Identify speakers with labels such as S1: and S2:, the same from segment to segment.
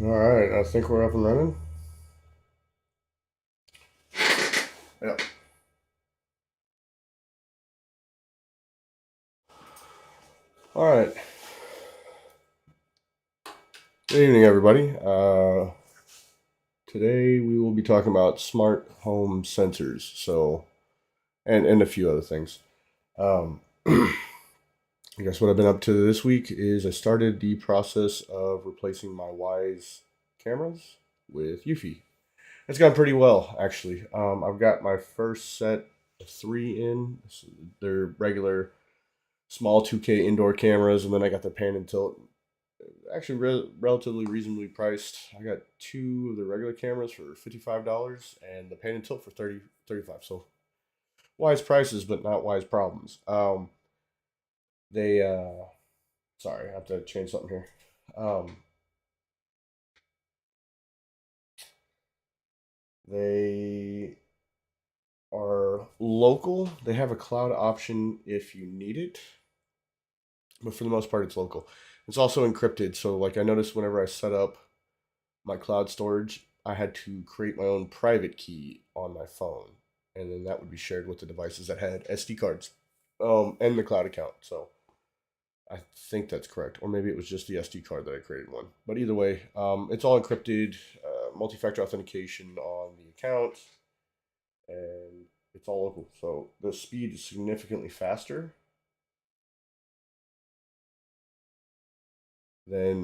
S1: All right, I think we're up and running. Yep. All right. Good evening, everybody. Today we will be talking about smart home sensors. And a few other things. Um, I guess what I've been up to this week is I started the process of replacing my Wise cameras with Eufy. It's gone pretty well, actually. I've got my first set of three in. So they're regular small 2K indoor cameras, and then I got the pan and tilt. Actually, relatively reasonably priced. I got two of the regular cameras for $55 and the pan and tilt for 35. So wise prices, but not wise problems. They sorry, I have to change something here. Um, they are local. They have a cloud option if you need it, but for the most part, it's local. It's also encrypted. So, like, I noticed whenever I set up my cloud storage, I had to create my own private key on my phone, and then that would be shared with the devices that had SD cards, and the cloud account. So I think that's correct, or maybe it was just the SD card that I created one. But either way, it's all encrypted, multi-factor authentication on the account, and it's all local. So the speed is significantly faster than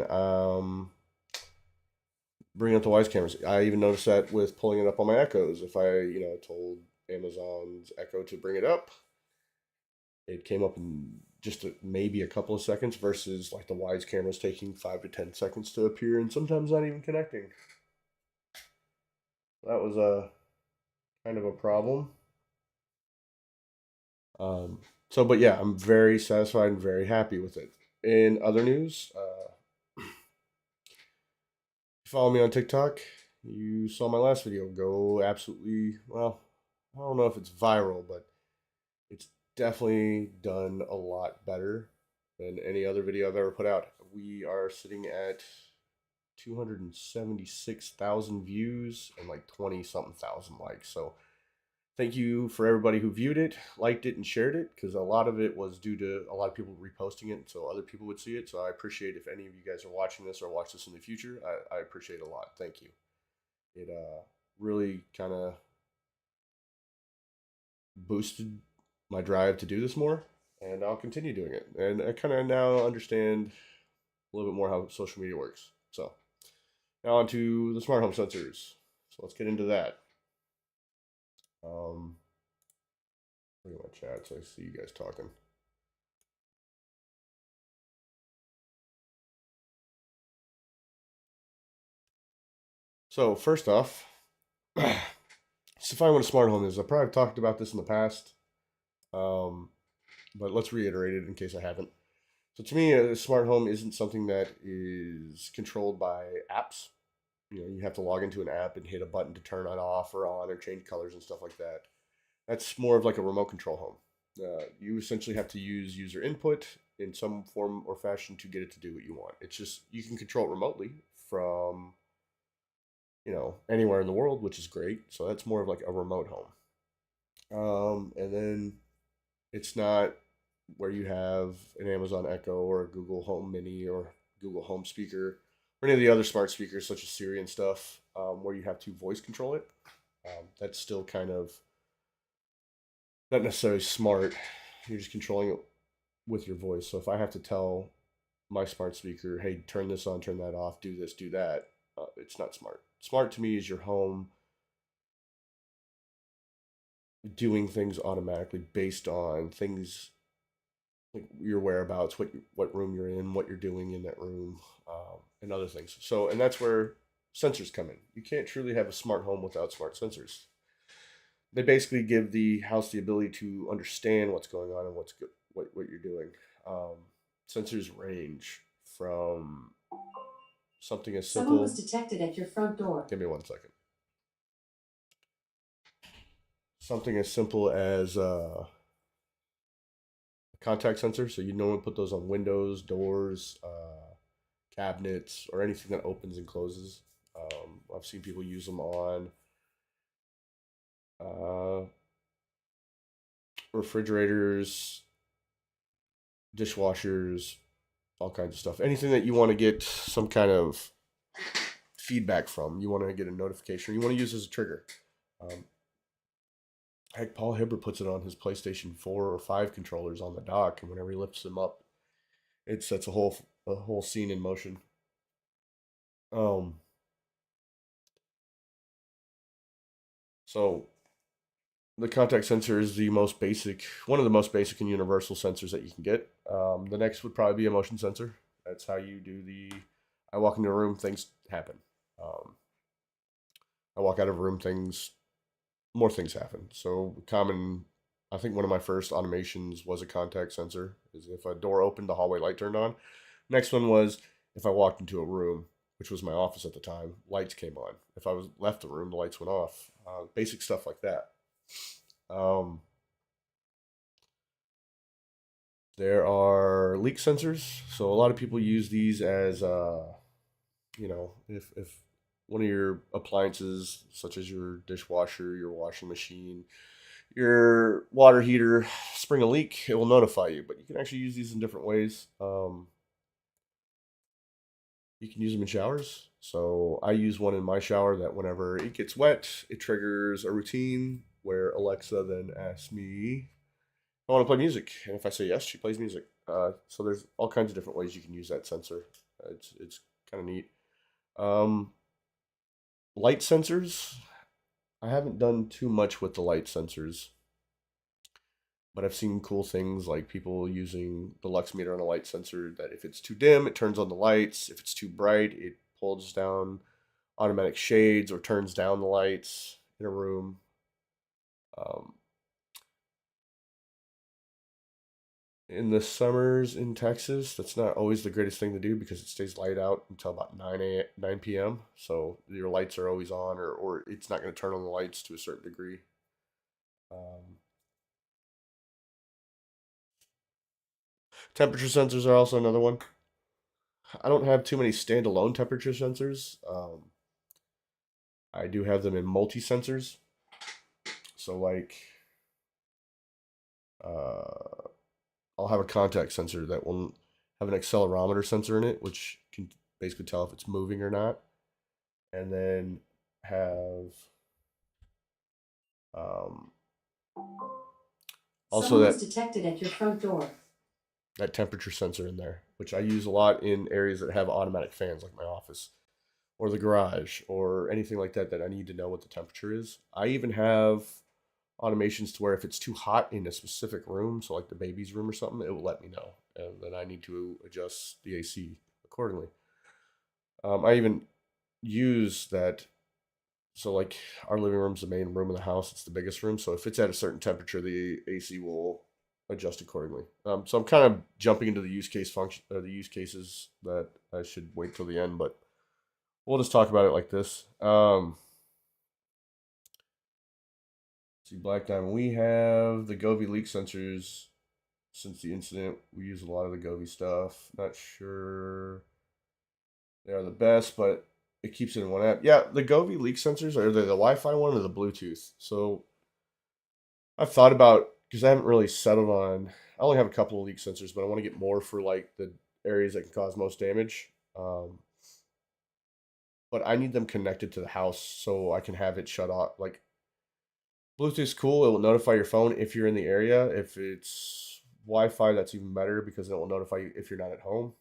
S1: bringing up the Wise cameras. I even noticed that with pulling it up on my Echoes. If I, told Amazon's Echo to bring it up, it came up in just maybe a couple of seconds versus like the Wise cameras taking 5 to 10 seconds to appear and sometimes not even connecting. That was a kind of a problem. Um, but yeah, I'm very satisfied and very happy with it. In other news, you follow me on TikTok, you saw my last video go absolutely, well, I don't know if it's viral, but it's definitely done a lot better than any other video I've ever put out. We are sitting at 276,000 views and like 20 something thousand likes. So thank you for everybody who viewed it, liked it, and shared it, because a lot of it was due to a lot of people reposting it so other people would see it. So I appreciate if any of you guys are watching this or watch this in the future. I appreciate it a lot. Thank you. It really kind of boosted my drive to do this more, and I'll continue doing it. And I kind of now understand a little bit more how social media works. So now on to the smart home sensors. So let's get into that. Um, Look at my chat so I see you guys talking. So first off, just define what a smart home is. I probably talked about this in the past, um, but let's reiterate it in case I haven't. So to me, a smart home isn't something that is controlled by apps. You have to log into an app and hit a button to turn it off or on or change colors and stuff like that. That's more of like a remote control home. You essentially have to use user input in some form or fashion to get it to do what you want. It's just you can control it remotely from anywhere in the world, which is great. So that's more of like a remote home. And then it's not where you have an Amazon Echo or a Google Home Mini or Google Home Speaker or any of the other smart speakers such as Siri and stuff, where you have to voice control it. That's still kind of not necessarily smart. You're just controlling it with your voice. So if I have to tell my smart speaker, hey, turn this on, turn that off, do this, do that, it's not smart. Smart to me is your home doing things automatically based on things like your whereabouts, what room you're in, what you're doing in that room, and other things. So, and that's where sensors come in. You can't truly have a smart home without smart sensors. They basically give the house the ability to understand what's going on and what's good, what you're doing. Um, Sensors range from something as
S2: Someone was
S1: simple.
S2: detected at your front door.
S1: Give me 1 second. Something as simple as a contact sensor, so you normally put those on windows, doors, cabinets or anything that opens and closes. I've seen people use them on uh, refrigerators, dishwashers, all kinds of stuff. Anything that you want to get some kind of feedback from, you want to get a notification, or you want to use as a trigger. Um, Heck, Paul Hibbert puts it on his PlayStation 4 or 5 controllers on the dock, and whenever he lifts them up, it sets a whole scene in motion. Um, so the contact sensor is the most basic, one of the most basic and universal sensors that you can get. The next would probably be a motion sensor. That's how you do the. I walk into a room, things happen. Um, I walk out of a room, more things happen. So common, I think one of my first automations was a contact sensor. Is if a door opened, the hallway light turned on. Next one was if I walked into a room, which was my office at the time, lights came on. If I was left the room, the lights went off. Basic stuff like that. Um, there are leak sensors. So a lot of people use these as, if one of your appliances, such as your dishwasher, your washing machine, your water heater, spring a leak, it will notify you. But you can actually use these in different ways. You can use them in showers. So I use one in my shower that whenever it gets wet, it triggers a routine where Alexa then asks me, I want to play music. And if I say yes, she plays music. So there's all kinds of different ways you can use that sensor. It's kind of neat. Um, Light sensors. I haven't done too much with the light sensors, but I've seen cool things like people using the lux meter on a light sensor that if it's too dim, it turns on the lights. If it's too bright, it pulls down automatic shades or turns down the lights in a room. Um, in the summers in Texas, that's not always the greatest thing to do because it stays light out until about 9 p.m. So your lights are always on, or it's not going to turn on the lights to a certain degree. Um, Temperature sensors are also another one. I don't have too many standalone temperature sensors. I do have them in multi sensors. So, like, uh, I'll have a contact sensor that will have an accelerometer sensor in it, which can basically tell if it's moving or not. And then have um, also
S2: Someone was
S1: that
S2: detected at your front door.
S1: that temperature sensor in there, which I use a lot in areas that have automatic fans, like my office or the garage or anything like that that I need to know what the temperature is. I even have automations to where if it's too hot in a specific room, so like the baby's room or something, it will let me know, and then I need to adjust the AC accordingly. I even use that. So like our living room's the main room of the house; it's the biggest room. So if it's at a certain temperature, the AC will adjust accordingly. So I'm kind of jumping into the use cases that I should wait till the end, but we'll just talk about it like this. See, Black Diamond, we have the Govee leak sensors. Since the incident, we use a lot of the Govee stuff. Not sure they are the best, but it keeps it in one app. Yeah, the Govee leak sensors are they the Wi-Fi one or the Bluetooth? So I've thought about because I haven't really settled on. I only have a couple of leak sensors, but I want to get more for like the areas that can cause most damage. But I need them connected to the house so I can have it shut off. Like Bluetooth's cool; it will notify your phone if you're in the area. If it's Wi-Fi, that's even better because it will notify you if you're not at home.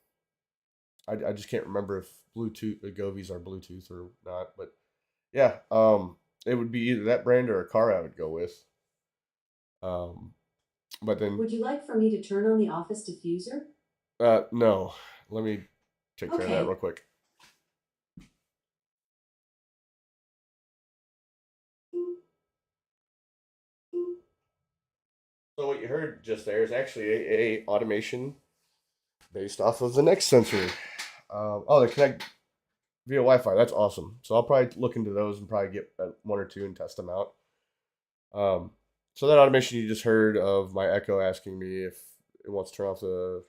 S1: I just can't remember if Bluetooth the Govies are Bluetooth or not, but yeah, it would be either that brand or a car I would go with. Um, but then
S2: Would you like for me to turn on the office diffuser?
S1: no, let me take care of that real
S2: Okay.
S1: quick. So what you heard just there is actually a automation based off of the next sensor. Oh, they connect via Wi-Fi. That's awesome. So I'll probably look into those and probably get one or two and test them out. Um, so that automation you just heard of my Echo asking me if it wants to turn off the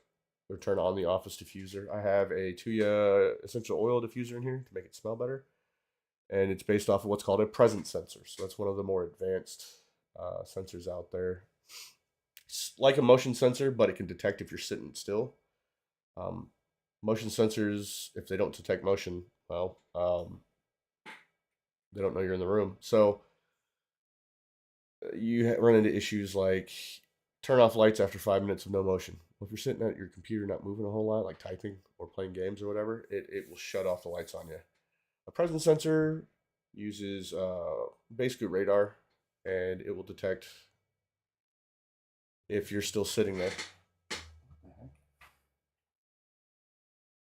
S1: or turn on the office diffuser. I have a Tuya essential oil diffuser in here to make it smell better, and it's based off of what's called a presence sensor. So that's one of the more advanced sensors out there. It's like a motion sensor, but it can detect if you're sitting still. Um, Motion sensors, if they don't detect motion, well, they don't know you're in the room. So you run into issues like turn off lights after 5 minutes of no motion. Well, if you're sitting at your computer not moving a whole lot, like typing or playing games or whatever, it will shut off the lights on you. A presence sensor uses basically radar, and it will detect if you're still sitting there.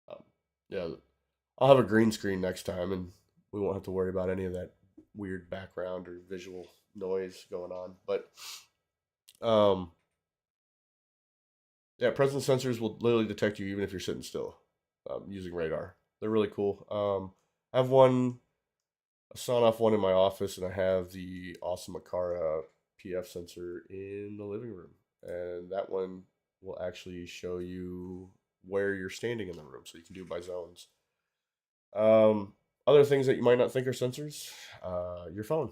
S1: Um, yeah, I'll have a green screen next time, and we won't have to worry about any of that weird background or visual noise going on. But um, yeah, presence sensors will literally detect you even if you're sitting still using radar. They're really cool. I have one, a Sonoff one in my office, and I have the awesome Akara PF sensor in the living room. And that one will actually show you where you're standing in the room, so you can do it by zones. Um, Other things that you might not think are sensors, your phone.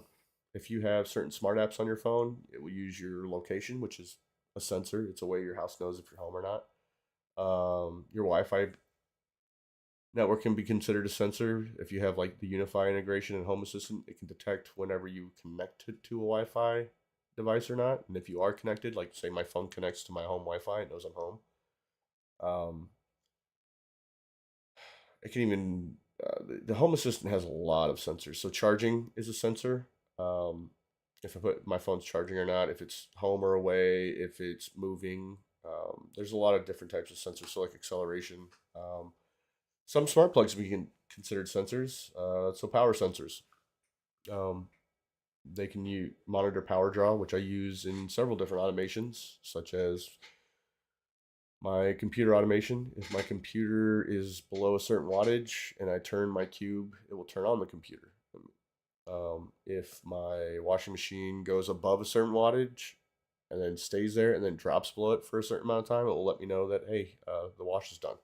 S1: If you have certain smart apps on your phone, it will use your location, which is a sensor. It's a way your house knows if you're home or not. Your Wi-Fi network can be considered a sensor. If you have like the Unify integration and Home Assistant, it can detect whenever you connect to a Wi-Fi device or not. And if you are connected, like say my phone connects to my home Wi-Fi, it knows I'm home. Um, it can even the Home Assistant has a lot of sensors. So charging is a sensor. Um, if I put my phone's charging or not, if it's home or away, if it's moving. There's a lot of different types of sensors. So like acceleration. Some smart plugs we can considered sensors. So power sensors. Um, they can monitor power draw, which I use in several different automations, such as my computer automation. If my computer is below a certain wattage and I turn my cube, it will turn on the computer. If my washing machine goes above a certain wattage and then stays there and then drops below it for a certain amount of time, it will let me know that, hey, the wash is done.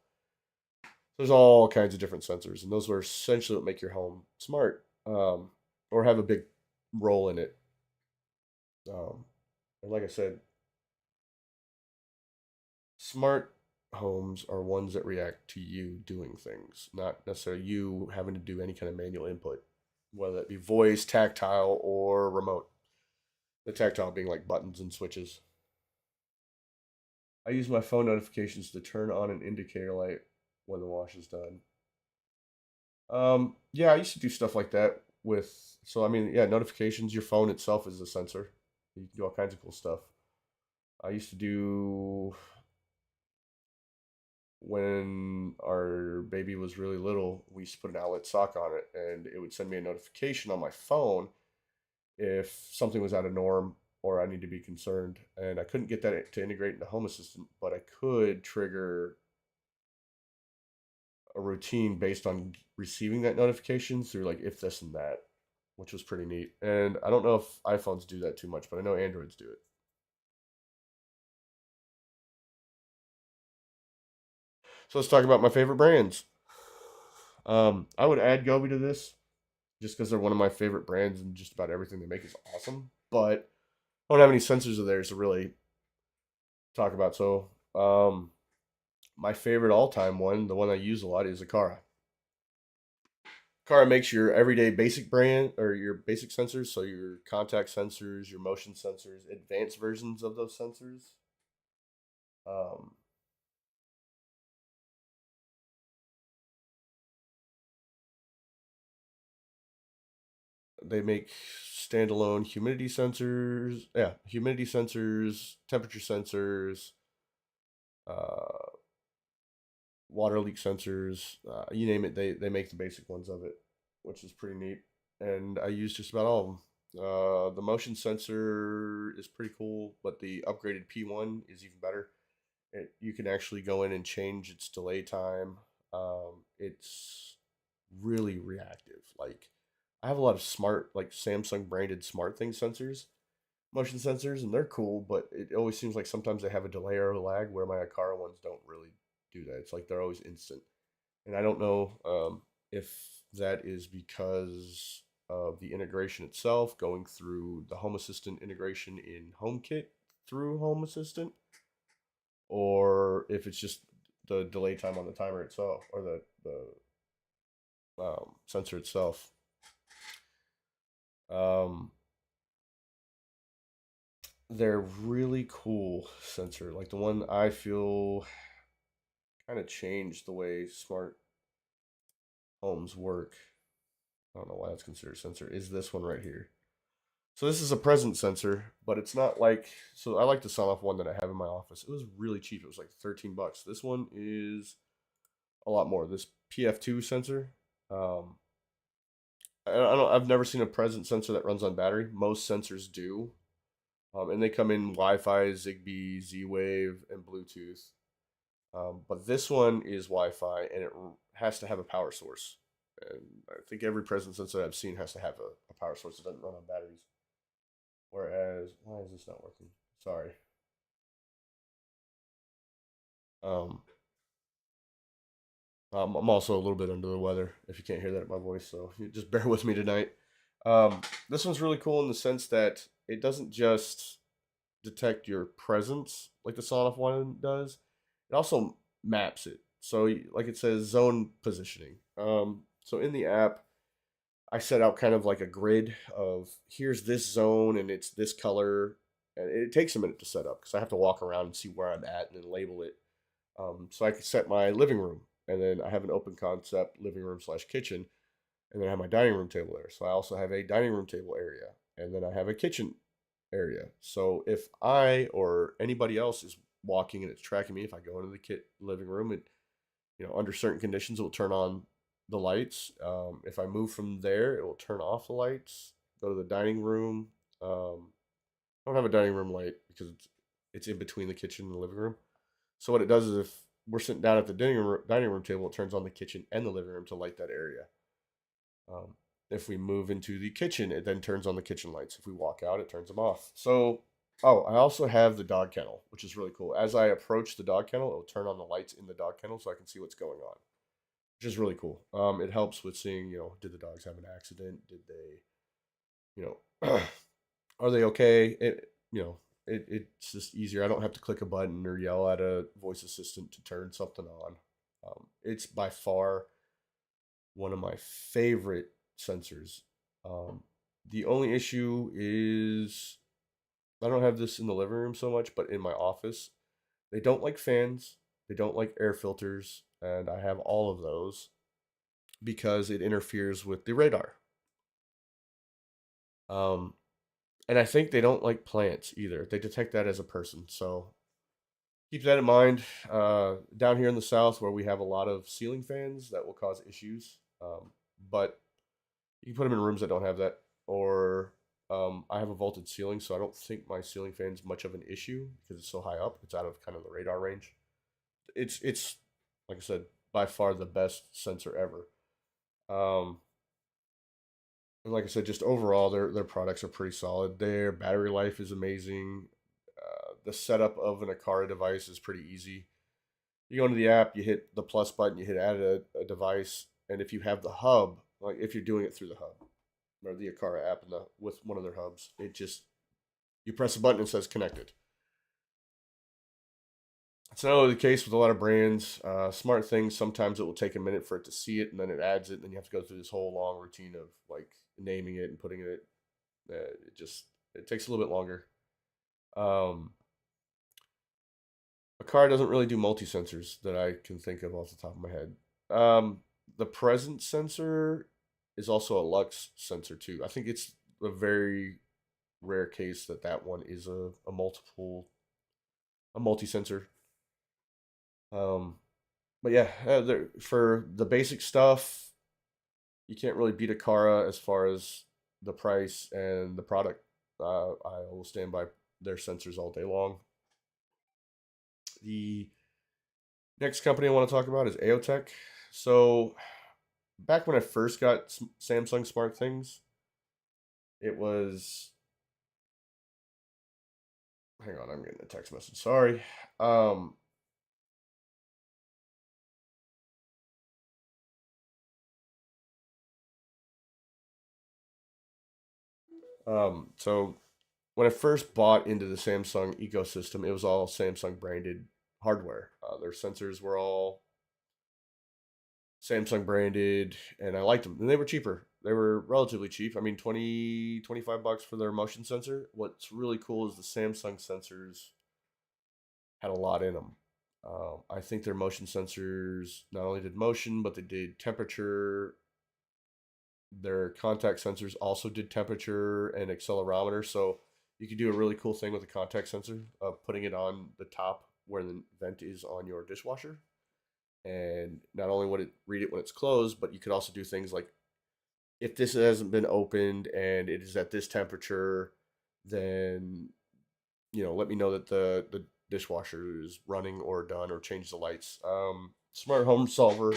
S1: There's all kinds of different sensors, and those are essentially what make your home smart, or have a big role in it. And like I said, smart homes are ones that react to you doing things, not necessarily you having to do any kind of manual input, whether that be voice, tactile, or remote. The tactile being like buttons and switches. I use my phone notifications to turn on an indicator light when the wash is done. Yeah, I used to do stuff like that with. So I mean, yeah, notifications. Your phone itself is a sensor. You can do all kinds of cool stuff. I used to do when our baby was really little. We used to put an outlet sock on it, and it would send me a notification on my phone if something was out of norm or I need to be concerned. And I couldn't get that to integrate into Home Assistant, but I could trigger a routine based on receiving that notification through like if this and that, which was pretty neat. And I don't know if iPhones do that too much, but I know Androids do it. So let's talk about my favorite brands. I would add Gobi to this just because they're one of my favorite brands and just about everything they make is awesome. But I don't have any sensors of theirs to really talk about. So my favorite all-time one, the one I use a lot, is Akara. Akara makes your everyday basic brand or your basic sensors, so your contact sensors, your motion sensors, advanced versions of those sensors. Um, they make standalone humidity sensors, yeah, humidity sensors, temperature sensors, uh, water leak sensors, you name it. They make the basic ones of it, which is pretty neat. And I use just about all of them. The motion sensor is pretty cool, but the upgraded P1 is even better. You can actually go in and change its delay time. It's really reactive. Like I have a lot of smart, like Samsung branded smart thing sensors, motion sensors, and they're cool. But it always seems like sometimes they have a delay or a lag where my Akara ones don't really do that. It's like they're always instant, and I don't know if that is because of the integration itself, going through the Home Assistant integration in HomeKit through Home Assistant, or if it's just the delay time on the timer itself or the sensor itself. Um, they're really cool sensor. Like the one I feel kind of changed the way smart homes work. I don't know why that's considered a sensor. Is this one right here? So this is a presence sensor, but it's not like. So I like the Sonoff one that I have in my office. It was really cheap. It was like $13. This one is a lot more. This PF2 sensor. Um, I don't. I've never seen a presence sensor that runs on battery. Most sensors do, and they come in Wi-Fi, Zigbee, Z-Wave, and Bluetooth. But this one is Wi-Fi, and it has to have a power source. And I think every presence sensor I've seen has to have a power source that doesn't run on batteries. Whereas, why is this not working? Sorry. Um, I'm also a little bit under the weather. If you can't hear that in my voice, so you just bear with me tonight. This one's really cool in the sense that it doesn't just detect your presence like the Sonoff one does. It also maps it. So, like it says, zone positioning. So in the app, I set out kind of like a grid of here's this zone and it's this color. And it takes a minute to set up because I have to walk around and see where I'm at and then label it. So I can set my living room, and then I have an open concept living room slash kitchen, and then I have my dining room table there. So I also have a dining room table area, and then I have a kitchen area. So if I or anybody else is walking and it's tracking me, if I go into the living room and under certain conditions it will turn on the lights. If I move from there, it will turn off the lights. Go to the dining room. I don't have a dining room light because it's in between the kitchen and the living room. So what it does is if we're sitting down at the dining room table, it turns on the kitchen and the living room to light that area. Um, if we move into the kitchen, it then turns on the kitchen lights. If we walk out, it turns them off. So, oh, I also have the dog kennel, which is really cool. As I approach the dog kennel, it will turn on the lights in the dog kennel so I can see what's going on, which is really cool. It helps with seeing, did the dogs have an accident? Did they, are they okay? It's just easier. I don't have to click a button or yell at a voice assistant to turn something on. It's by far one of my favorite sensors. Um, the only issue is I don't have this in the living room so much, but in my office, they don't like fans, they don't like air filters, and I have all of those because it interferes with the radar. Um, and I think they don't like plants either. They detect that as a person, so keep that in mind. Down here in the south, where we have a lot of ceiling fans, that will cause issues. But you can put them in rooms that don't have that, or I have a vaulted ceiling, so I don't think my ceiling fan's much of an issue because it's so high up. It's out of kind of the radar range. It's like I said, by far the best sensor ever. Um, and like I said, just overall, their products are pretty solid. Their battery life is amazing. The setup of an Akara device is pretty easy. You go into the app, you hit the plus button, you hit add a device, and if you have the hub, like if you're doing it through the hub or the Akara app with one of their hubs, it just you press a button and it says connected. It's not only the case with a lot of brands. Smart things, sometimes it will take a minute for it to see it, and then it adds it, and then you have to go through this whole long routine of like naming it and putting it. It takes a little bit longer. Um, a car doesn't really do multi sensors that I can think of off the top of my head. The presence sensor is also a lux sensor too. I think it's a very rare case that one is a multi sensor. Um, but yeah, for the basic stuff, you can't really beat a Kara as far as the price and the product. I will stand by their sensors all day long. The next company I want to talk about is Aotech. So back when I first got Samsung Smart Things, it was. Hang on, I'm getting a text message. Sorry. Um, So when I first bought into the Samsung ecosystem, it was all Samsung branded hardware. Their sensors were all Samsung branded, and I liked them. And they were cheaper. They were relatively cheap. I mean, 25 bucks for their motion sensor. What's really cool is the Samsung sensors had a lot in them. I think their motion sensors not only did motion, but they did temperature. Their contact sensors also did temperature and accelerometer. So you could do a really cool thing with a contact sensor of putting it on the top where the vent is on your dishwasher. And not only would it read it when it's closed, but you could also do things like if this hasn't been opened and it is at this temperature, then let me know that the dishwasher is running or done or change the lights. Smart Home Solver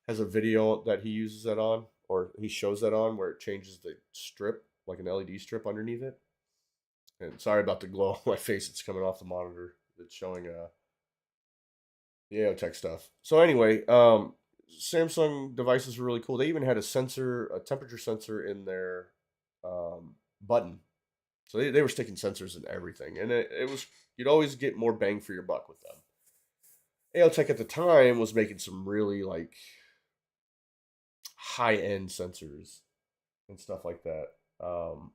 S1: has a video that he uses that on, or he shows that on, where it changes the strip, like an LED strip underneath it. And sorry about the glow on my face; it's coming off the monitor. It's showing the AOTech stuff. So anyway, Samsung devices were really cool. They even had a temperature sensor in their button. So they were sticking sensors in everything, and it was you'd always get more bang for your buck with them. AOTech at the time was making some really like high end sensors and stuff like that. Um,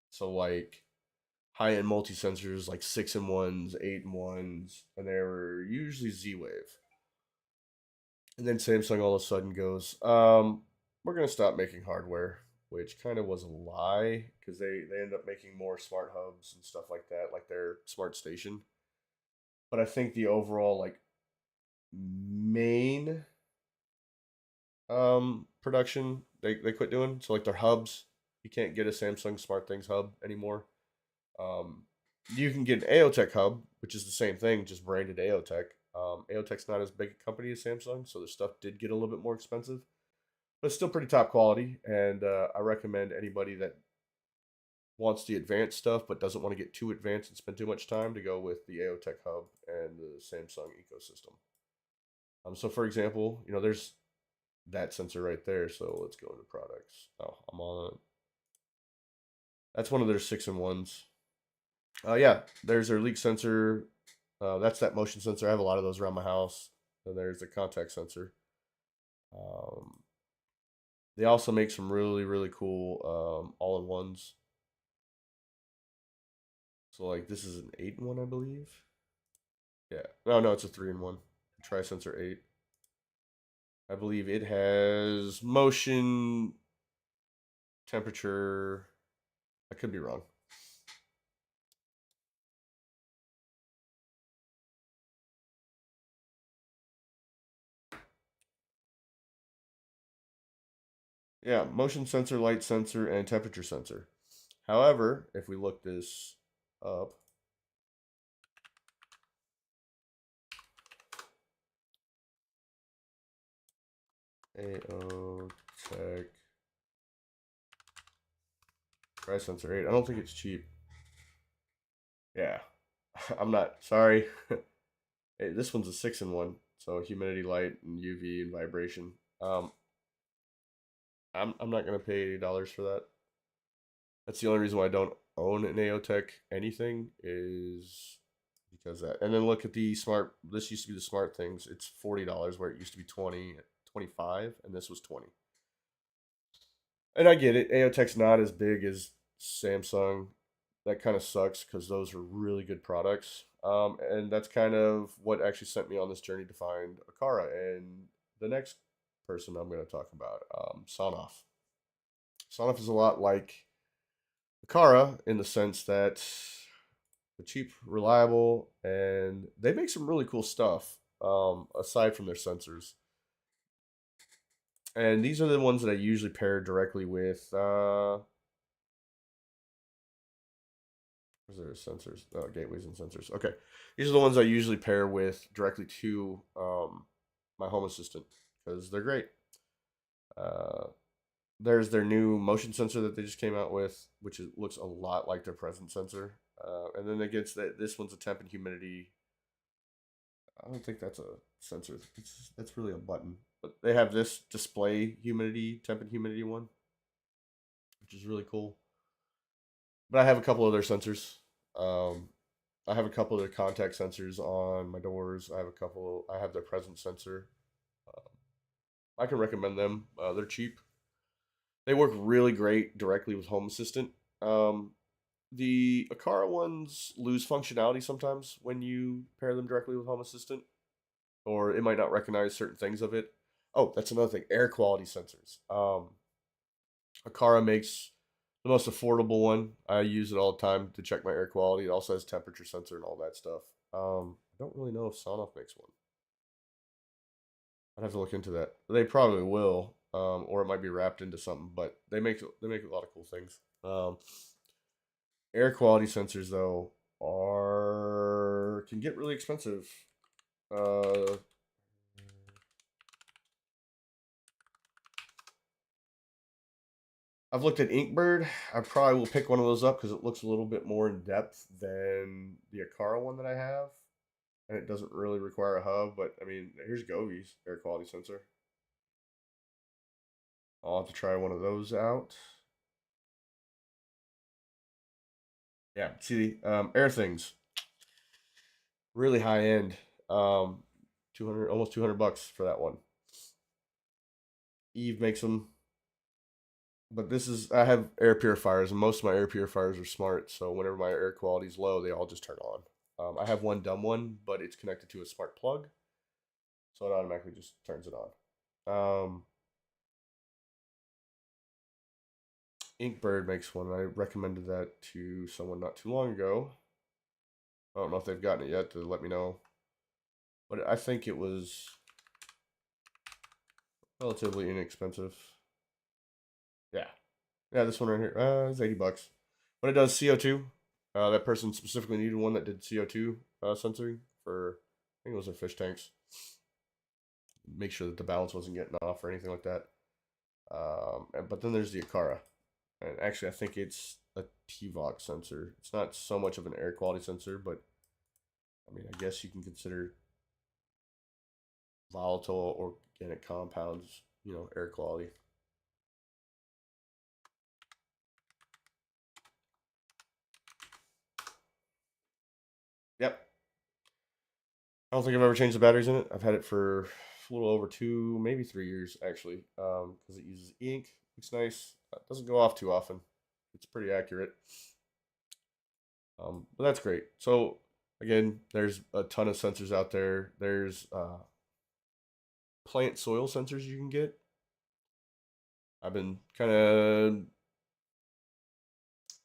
S1: so like high end multi sensors like 6-in-1s, 8-in-1s, and they were usually Z Wave. And then Samsung all of a sudden goes, we're gonna stop making hardware, which kind of was a lie because they end up making more smart hubs and stuff like that, like their smart station. But I think the overall like main production they quit doing. So like their hubs, you can't get a Samsung Smart Things hub anymore. Um, you can get an AOTech hub, which is the same thing, just branded AOTech. AOTech's not as big a company as Samsung, so their stuff did get a little bit more expensive, but it's still pretty top quality. And I recommend anybody that wants the advanced stuff but doesn't want to get too advanced and spend too much time to go with the AOTech hub and the Samsung ecosystem. So for example, there's that sensor right there. So let's go into products. Oh, I'm on. That's one of their 6-in-1s. Yeah, there's their leak sensor. That's that motion sensor. I have a lot of those around my house. And there's the contact sensor. Um, they also make some really really cool all-in-ones. So like this is an 8-in-1, I believe. Yeah. No, it's a 3-in-1. Tri sensor 8. I believe it has motion, temperature. I could be wrong. Yeah, motion sensor, light sensor, and temperature sensor. However, if we look this up, AO Tech Tri Sensor 8, I don't think it's cheap. Yeah, I'm not sorry. Hey, this one's a 6-in-1, so humidity, light, and UV and vibration. Um, I'm not gonna pay $80 for that. That's the only reason why I don't own an AOTech anything is because that. And then look at the smart. This used to be the smart things. It's $40 where it used to be 20, 25, and this was 20. And I get it. AOTech's not as big as Samsung. That kind of sucks because those are really good products. And that's kind of what actually sent me on this journey to find Akara and the next person I'm going to talk about, Sonoff. Sonoff is a lot like Akara in the sense that they're cheap, reliable, and they make some really cool stuff aside from their sensors. And these are the ones that I usually pair directly with. Where's their sensors? Gateways and sensors. Okay, these are the ones I usually pair with directly to my home assistant because they're great. Uh, there's their new motion sensor that they just came out with, which looks a lot like their present sensor. And then it gets that this one's a temp and humidity. I don't think that's a sensor. That's really a button. But they have this display humidity, temp and humidity one, which is really cool. But I have a couple other sensors. Um, I have a couple of their contact sensors on my doors. I have a couple. I have their presence sensor. Uh, I can recommend them. They're cheap. They work really great directly with Home Assistant. Um, the Akara ones lose functionality sometimes when you pair them directly with Home Assistant, or it might not recognize certain things of it. Oh, that's another thing. Air quality sensors. Akara makes the most affordable one. I use it all the time to check my air quality. It also has temperature sensor and all that stuff. I don't really know if Sonoff makes one. I'd have to look into that. They probably will, or it might be wrapped into something. But they make a lot of cool things. Air quality sensors though are can get really expensive. Uh, I've looked at Inkbird. I probably will pick one of those up because it looks a little bit more in depth than the Akara one that I have, and it doesn't really require a hub. But I mean, here's Govi's air quality sensor. I'll have to try one of those out. Yeah, see, Air Things, really high end. 200, almost $200 for that one. Eve makes them, but this is I have air purifiers, and most of my air purifiers are smart. So whenever my air quality is low, they all just turn on. I have one dumb one, but it's connected to a smart plug, so it automatically just turns it on. Inkbird makes one. I recommended that to someone not too long ago. I don't know if they've gotten it yet to let me know, but I think it was relatively inexpensive. Yeah, yeah, this one right here, it's $80, but it does CO2. That person specifically needed one that did CO2 sensoring for, I think it was their fish tanks. Make sure that the balance wasn't getting off or anything like that. But then there's the Akara, and actually I think it's a TVOC sensor. It's not so much of an air quality sensor, but I mean I guess you can consider volatile organic compounds, air quality. Yep. I don't think I've ever changed the batteries in it. I've had it for a little over 2, maybe 3 years actually, because it uses ink. It's nice. It doesn't go off too often. It's pretty accurate. But that's great. So again, there's a ton of sensors out there. There's plant soil sensors you can get. I've been kind of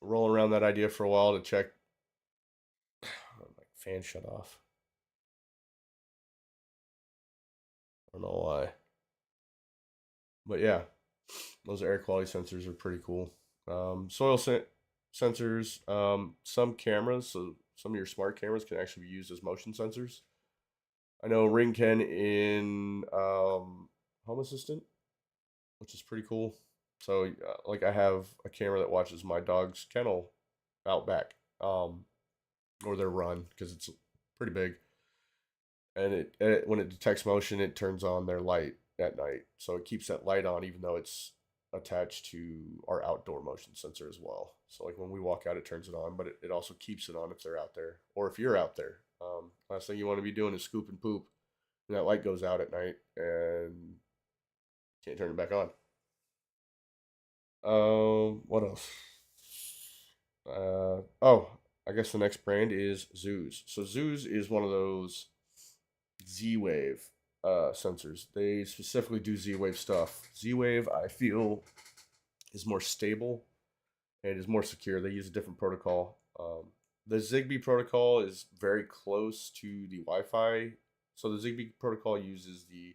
S1: rolling around that idea for a while to check. My fan shut off. I don't know why, but yeah, those air quality sensors are pretty cool. Sensors. Some cameras, so some of your smart cameras can actually be used as motion sensors. I know Ring can in Home Assistant, which is pretty cool. So, like, I have a camera that watches my dog's kennel out back, or their run because it's pretty big, and when it detects motion, it turns on their light at night. So it keeps that light on even though it's attached to our outdoor motion sensor as well. So like when we walk out, it turns it on, but it also keeps it on if they're out there or if you're out there. Last thing you want to be doing is scoop and poop, and that light goes out at night and can't turn it back on. What else? Oh, I guess the next brand is Zoos. So Zoos is one of those Z-Wave sensors. They specifically do Z-Wave stuff. Z-Wave, I feel, is more stable and is more secure. They use a different protocol. The Zigbee protocol is very close to the Wi-Fi. So the Zigbee protocol uses the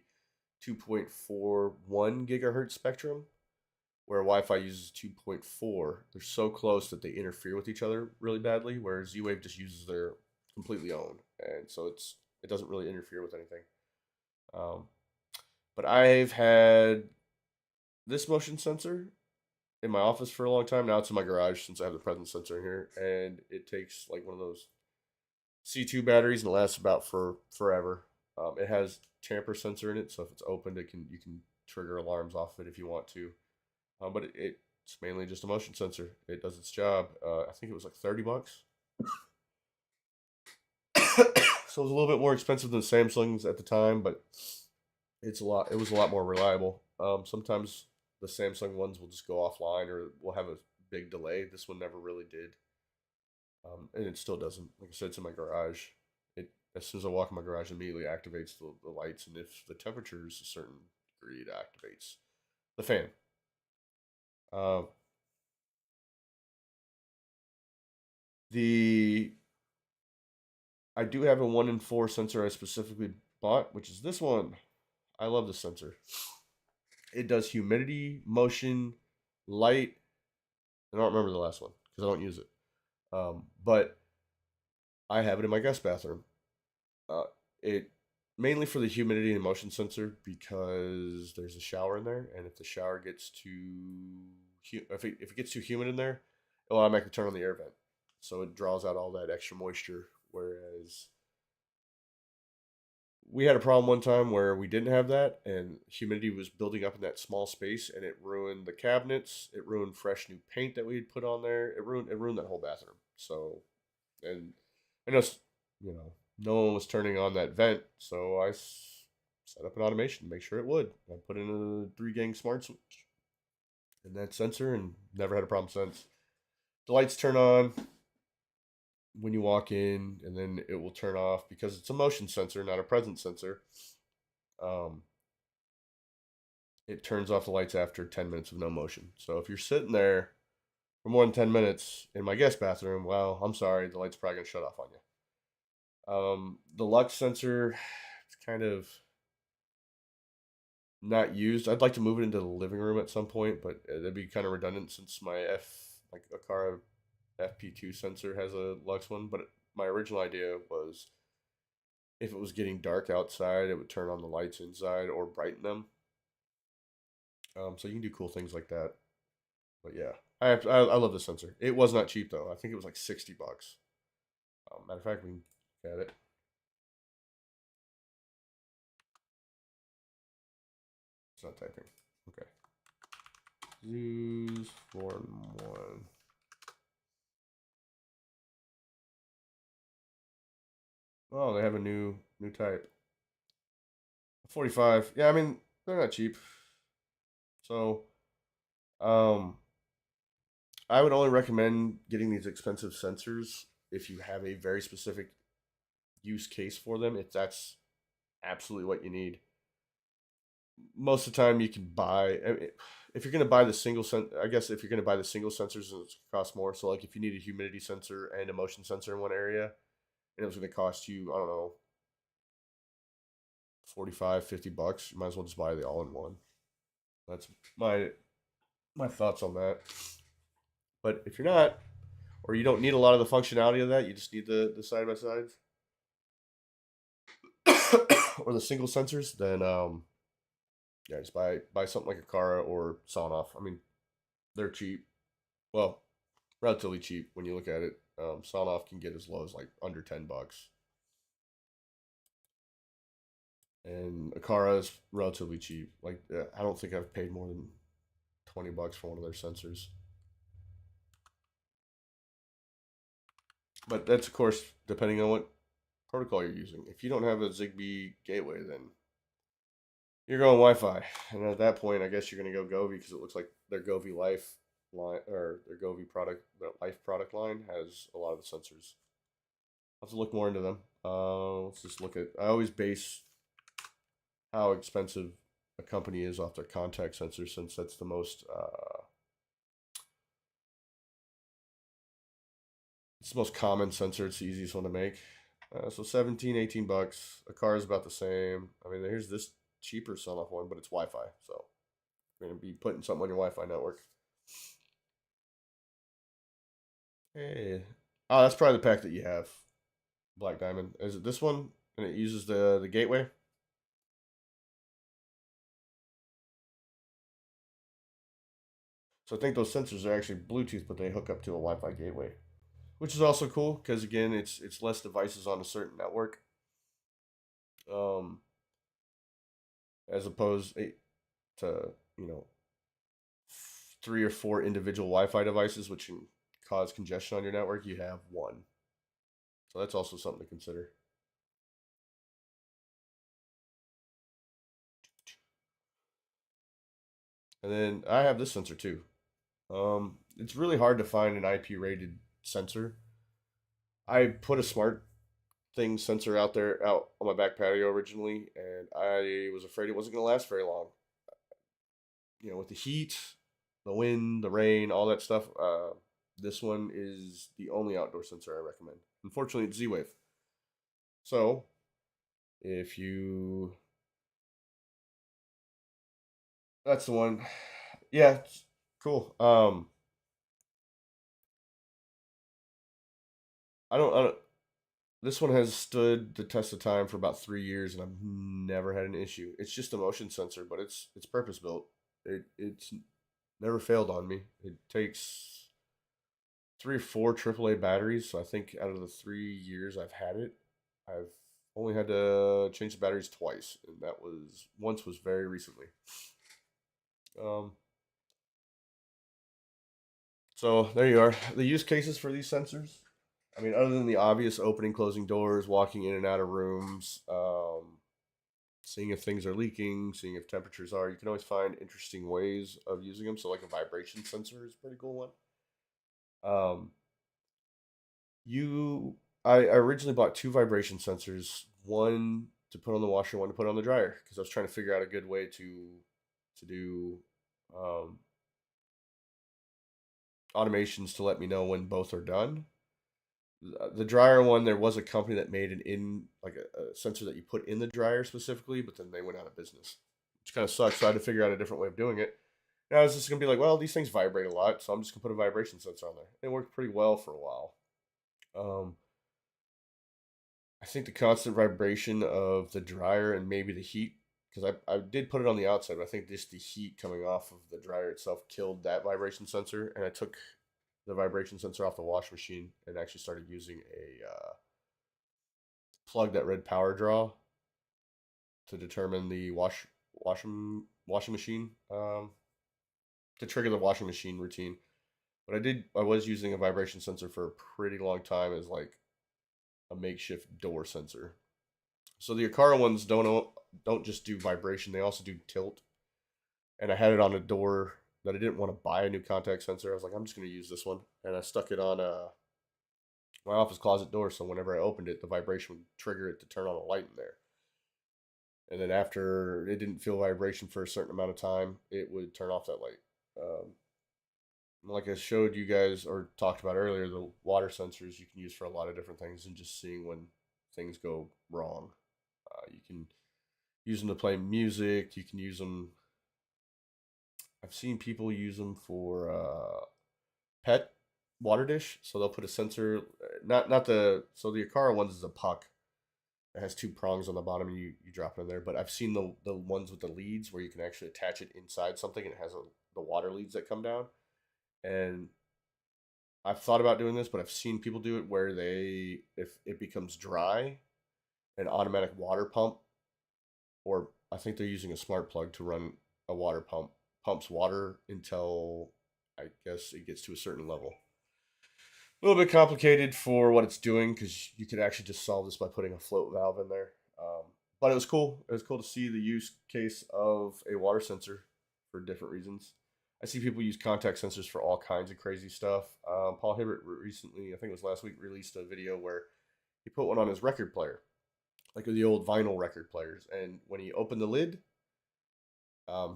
S1: 2.41 gigahertz spectrum, where Wi-Fi uses 2.4. They're so close that they interfere with each other really badly, whereas Z-Wave just uses their completely own, and so it doesn't really interfere with anything. Um, but I've had this motion sensor in my office for a long time. Now it's in my garage since I have the presence sensor in here, and it takes like one of those C2 batteries and it lasts about for forever. It has tamper sensor in it, so if it's opened, it can you can trigger alarms off it if you want to. But it It's mainly just a motion sensor. It does its job. I think it was like $30. So it was a little bit more expensive than Samsung's at the time, but it's a lot. It was a lot more reliable. Sometimes the Samsung ones will just go offline or will have a big delay. This one never really did, and it still doesn't. Like I said, it's in my garage. It as soon as I walk in my garage, it immediately activates the lights, and if the temperature is a certain degree, it activates the fan. Uh, the I do have a 1 in 4 sensor I specifically bought, which is this one. I love this sensor. It does humidity, motion, light. I don't remember the last one because I don't use it. But I have it in my guest bathroom. Uh, it mainly for the humidity and motion sensor because there's a shower in there, and if the shower gets if it gets too humid in there, it'll automatically turn on the air vent, so it draws out all that extra moisture. Whereas we had a problem one time where we didn't have that, and humidity was building up in that small space, and it ruined the cabinets. It ruined fresh new paint that we had put on there. It ruined that whole bathroom. So, and I know no one was turning on that vent, so set up an automation to make sure it would. I put in a 3 gang smart switch in that sensor, and never had a problem since. The lights turn on when you walk in, and then it will turn off because it's a motion sensor, not a presence sensor. Um, it turns off the lights after 10 minutes of no motion. So if you're sitting there for more than 10 minutes in my guest bathroom, well, I'm sorry, the light's probably going to shut off on you. The Lux sensor, it's kind of not used. I'd like to move it into the living room at some point, but that'd be kind of redundant since my like Akara FP2 sensor has a Lux one. But my original idea was if it was getting dark outside, it would turn on the lights inside or brighten them. So you can do cool things like that. But yeah, I love the sensor. It was not cheap though. I think it was like $60. Matter of fact, we can look at it. It's not typing. Okay. Zoos 4-in-1. Oh, they have a new type. 45. Yeah, I mean they're not cheap. So, um, I would only recommend getting these expensive sensors if you have a very specific use case for them. If that's absolutely what you need. Most of the time, you can buy. If you're going to buy the I guess if you're going to buy the single sensors, it costs more. So, like if you need a humidity sensor and a motion sensor in one area, and it was going to cost you, I don't know, 45, $50, you might as well just buy the all in one. That's my my thoughts on that. But if you're not, or you don't need a lot of the functionality of that, you just need the side by sides or the single sensors, then yeah, just buy something like a Kara or Sonoff. I mean, they're cheap. Well, relatively cheap when you look at it. Sonoff can get as low as like under $10, and Akara is relatively cheap. Like I don't think I've paid more than $20 for one of their sensors. But that's of course depending on what protocol you're using. If you don't have a Zigbee gateway, then you're going Wi-Fi, and at that point, I guess you're going to go Govee because it looks like their Govee Life line or their Govee product, their Life product line has a lot of the sensors. I'll have to look more into them. Let's just look at. I always base how expensive a company is off their contact sensor since that's the most. It's the most common sensor. It's the easiest one to make. So 17, $18. A car is about the same. I mean, here's this cheaper Sonoff one, but it's Wi-Fi, so you're gonna be putting something on your Wi-Fi network. Hey, oh, that's probably the pack that you have. Black Diamond. Is it this one? And it uses the gateway. So I think those sensors are actually Bluetooth, but they hook up to a Wi-Fi gateway, which is also cool because again, it's less devices on a certain network, um, as opposed to you know three or four individual Wi-Fi devices, which can cause congestion on your network, you have one. So that's also something to consider. And then I have this sensor too. It's really hard to find an IP rated sensor. I put a smart thing sensor out on my back patio originally, and I was afraid it wasn't going to last very long. With the heat, the wind, the rain, all that stuff. This one is the only outdoor sensor I recommend. Unfortunately, it's Z-Wave. So if you, that's the one. Yeah, cool. I don't. This one has stood the test of time for about 3 years, and I've never had an issue. It's just a motion sensor, but it's purpose built. It's never failed on me. It takes three or four AAA batteries, so I think out of the 3 years I've had it, I've only had to change the batteries twice, and that was once was very recently. Um, so there you are. The use cases for these sensors. I mean, other than the obvious opening, closing doors, walking in and out of rooms, seeing if things are leaking, seeing if temperatures are, you can always find interesting ways of using them. So, like a vibration sensor is a pretty cool one. Um, you, I originally bought two vibration sensors, one to put on the washer, one to put on the dryer, because I was trying to figure out a good way to do um, automations to let me know when both are done. The dryer one, there was a company that made an in like a sensor that you put in the dryer specifically, but then they went out of business, which kind of sucks. So I had to figure out a different way of doing it. And I was just gonna be like, well, these things vibrate a lot, so I'm just gonna put a vibration sensor on there. It worked pretty well for a while. Um, I think the constant vibration of the dryer and maybe the heat, because I did put it on the outside, but I think just the heat coming off of the dryer itself killed that vibration sensor. And I took the vibration sensor off the wash machine and actually started using a plug that read power draw to determine the washing machine to trigger the washing machine routine. But I was using a vibration sensor for a pretty long time as like a makeshift door sensor. So the Akara ones don't just do vibration; they also do tilt. And I had it on a door that I didn't want to buy a new contact sensor. I was like, I'm just going to use this one, and I stuck it on my office closet door. So whenever I opened it, the vibration would trigger it to turn on a light in there. And then after it didn't feel vibration for a certain amount of time, it would turn off that light. Um, like I showed you guys or talked about earlier, the water sensors you can use for a lot of different things, and just seeing when things go wrong. You can use them to play music. You can use them. I've seen people use them for pet water dish. So they'll put a sensor, not the so the Akara ones is a puck. It has two prongs on the bottom, and you drop it in there. But I've seen the ones with the leads where you can actually attach it inside something, and it has the water leads that come down. And I've thought about doing this, but I've seen people do it where if it becomes dry, an automatic water pump, or I think they're using a smart plug to run a water pump, pumps water until I guess it gets to a certain level. A little bit complicated for what it's doing because you could actually just solve this by putting a float valve in there. But it was cool. It was cool to see the use case of a water sensor for different reasons. I see people use contact sensors for all kinds of crazy stuff. Paul Hibbert recently, I think it was last week, released a video where he put one on his record player, like the old vinyl record players. And when he opened the lid,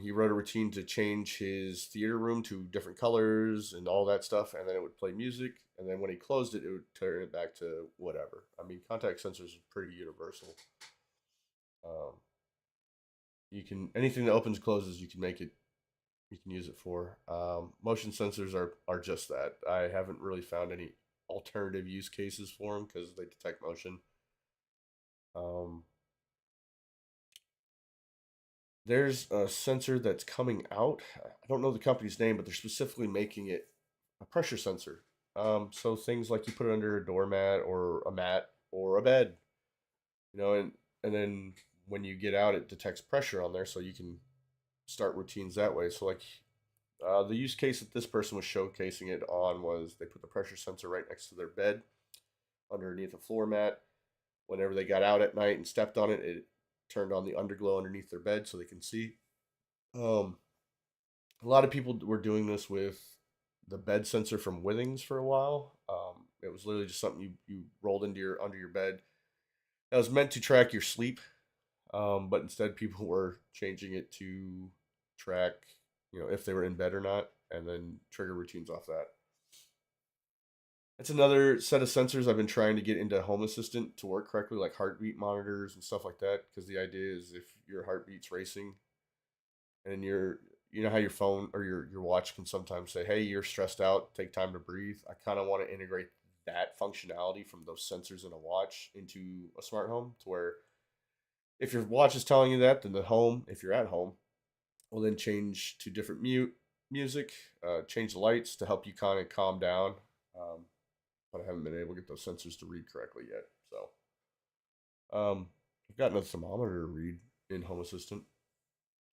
S1: he wrote a routine to change his theater room to different colors and all that stuff, and then it would play music. And then when he closed it, it would turn it back to whatever. I mean, contact sensors are pretty universal. Um, you can anything that opens closes, you can make it. You can use it for. Motion sensors are just that. I haven't really found any alternative use cases for them because they detect motion. Um, there's a sensor that's coming out. I don't know the company's name, but they're specifically making it a pressure sensor. So things like you put it under a doormat or a mat or a bed, and then when you get out, it detects pressure on there, so you can start routines that way. So like The use case that this person was showcasing it on was they put the pressure sensor right next to their bed, underneath a floor mat. Whenever they got out at night and stepped on it, it turned on the underglow underneath their bed so they can see. Um, a lot of people were doing this with the bed sensor from Withings for a while. It was literally just something you rolled into your under your bed. It was meant to track your sleep, but instead people were changing it to track, if they were in bed or not, and then trigger routines off that. It's another set of sensors I've been trying to get into Home Assistant to work correctly, like heartbeat monitors and stuff like that. Because the idea is if your heartbeat's racing and you know how your phone or your watch can sometimes say, "Hey, you're stressed out. Take time to breathe." I kind of want to integrate that functionality from those sensors in a watch into a smart home, to where if your watch is telling you that, then the home, if you're at home, will then change to different music, change the lights to help you kind of calm down. Um, but I haven't been able to get those sensors to read correctly yet. So I've gotten a thermometer to read in Home Assistant.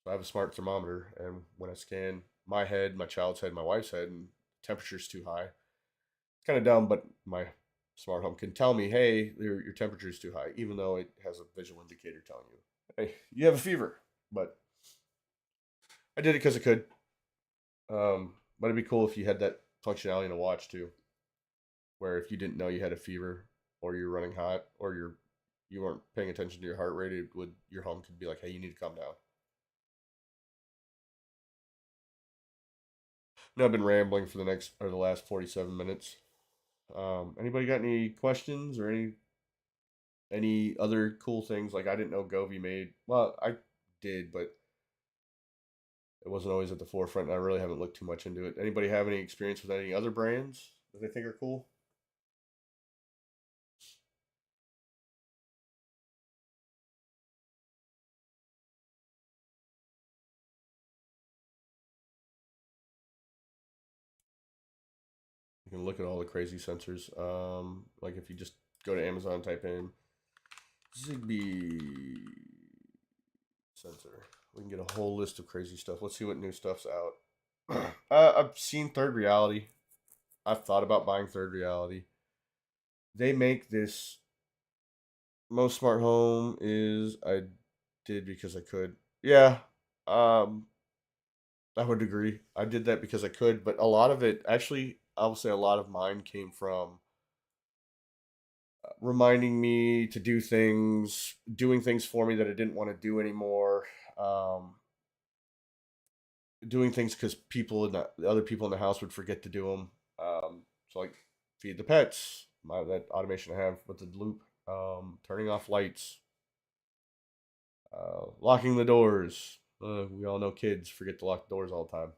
S1: So I have a smart thermometer, and when I scan my head, my child's head, my wife's head, and temperature's too high, it's kind of dumb, but my smart home can tell me, "Hey, your temperature is too high," even though it has a visual indicator telling you, "Hey, you have a fever." But I did it because I could. But it'd be cool if you had that functionality in a watch too, where if you didn't know you had a fever or you're running hot or you weren't paying attention to your heart rate, it would your home could be like, "Hey, you need to calm down." Now I've been rambling for the last 47 minutes. Anybody got any questions or any other cool things? Like I didn't know Govee made. Well, I did, but it wasn't always at the forefront. And I really haven't looked too much into it. Anybody have any experience with any other brands that they think are cool? You can look at all the crazy sensors. Like if you just go to Amazon, type in Zigbee sensor, we can get a whole list of crazy stuff. Let's see what new stuff's out. I've seen Third Reality. I've thought about buying Third Reality. They make this most smart home is I did because I could. Yeah, um, I would agree. I did that because I could, but a lot of it, actually, I will say a lot of mine came from reminding me to do things, doing things for me that I didn't want to do anymore. Um, Doing things because the other people in the house would forget to do them. So like feed the pets, that automation I have with the loop, turning off lights, locking the doors. We all know kids forget to lock the doors all the time.